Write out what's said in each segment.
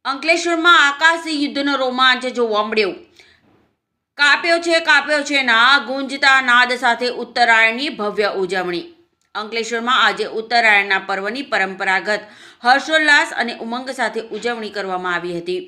અંકલેશ્વરમાં આકાશી યુદ્ધનો રોમાંચ જોવા મળ્યો. કાપ્યો છે ના ગુંજતા નાદ સાથે ઉત્તરાયણની ભવ્ય ઉજવણી. અંકલેશ્વરમાં આજે ઉત્તરાયણના પર્વની પરંપરાગત હર્ષોલ્લાસ અને ઉમંગ સાથે ઉજવણી કરવામાં આવી હતી.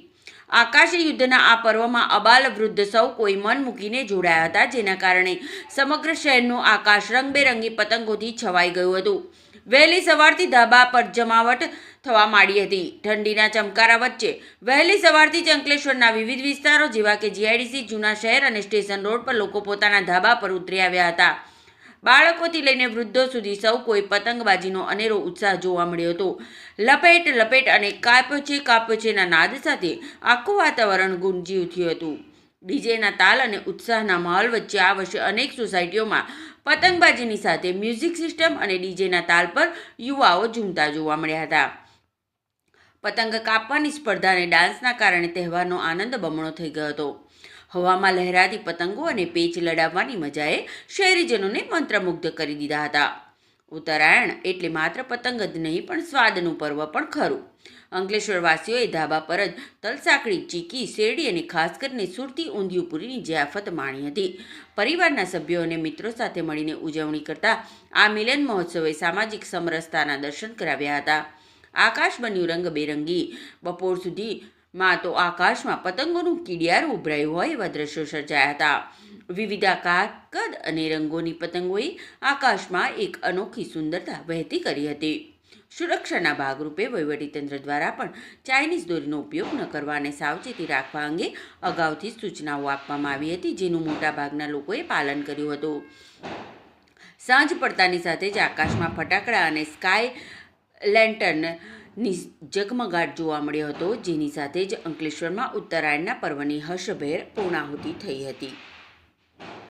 આકાશી યુદ્ધના આ પર્વમાં અબાલ વૃદ્ધ સૌ કોઈ મન મૂકીને જોડાયા હતા, જેના કારણે સમગ્ર શહેરનું આકાશ રંગબેરંગી પતંગોથી છવાઈ ગયું હતું. વહેલી સવારથી ધાબા પર જમાવટ થવા માંડી હતી. ઠંડીના ચમકારા વચ્ચે વહેલી સવારથી જ અંકલેશ્વરના વિવિધ વિસ્તારો જેવા કે જીઆઈડીસી, જૂના શહેર અને સ્ટેશન રોડ પર લોકો પોતાના ધાબા પર ઉતરી આવ્યા હતા. બાળકોથી લઈને વૃદ્ધો સુધી સૌ કોઈ પતંગબાજીનો અનેરો ઉત્સાહ જોવા મળ્યો હતો. લપેટ અને કાપ્યો છેના નાદ સાથે આખું વાતાવરણ ગુંજી ઉઠ્યું હતું. ડીજેના તાલ અને ઉત્સાહના માહોલ વચ્ચે આ વર્ષે અનેક સોસાયટીઓમાં પતંગબાજીની સાથે મ્યુઝિક સિસ્ટમ અને ડીજેના તાલ પર યુવાઓ ઝૂમતા જોવા મળ્યા હતા. પતંગ કાપવાની સ્પર્ધા અને ડાન્સના કારણે તહેવારનો આનંદ બમણો થઈ ગયો હતો. હવામાં લહેરાતી પતંગો અને પેચ લડાવવાની મજાએ શહેરીજનોને મંત્રમુગ્ધ કરી દીધા હતા. ઉત્તરાયણ એટલે માત્ર પતંગ જ નહીં પણ સ્વાદનું પર્વ પણ ખરું. અંકલેશ્વરવાસીઓએ ધાબા પર જ તલસાકડી, ચીકી, શેરડી અને ખાસ કરીને સુરતી ઊંધિયું પૂરીની જયાફત માણી હતી. પરિવારના સભ્યો અને મિત્રો સાથે મળીને ઉજવણી કરતા આ મિલન મહોત્સવે સામાજિક સમરસતાના દર્શન કરાવ્યા હતા. આકાશ બન્યું રંગબેરંગી. બપોર સુધીમાં તો આકાશમાં પતંગોનું કીડિયારું ઉભરાયું હોય એવા દ્રશ્યો સર્જાયા હતા. વિવિધ આકાર, કદ અને રંગોની પતંગોએ આકાશમાં એક અનોખી સુંદરતા વહેતી કરી હતી. સુરક્ષાના ભાગરૂપે વહીવટીતંત્ર દ્વારા પણ ચાઇનીઝ દોરીનો ઉપયોગ ન કરવા અને સાવચેતી રાખવા અંગે અગાઉથી સૂચનાઓ આપવામાં આવી હતી, જેનું મોટાભાગના લોકોએ પાલન કર્યું હતું. સાંજ પડતાની સાથે જ આકાશમાં ફટાકડા અને સ્કાય લેન્ટર્નની ઝગમગાટ જોવા મળ્યો હતો, જેની સાથે જ અંકલેશ્વરમાં ઉત્તરાયણના પર્વની હર્ષભેર પૂર્ણાહુતિ થઈ હતી.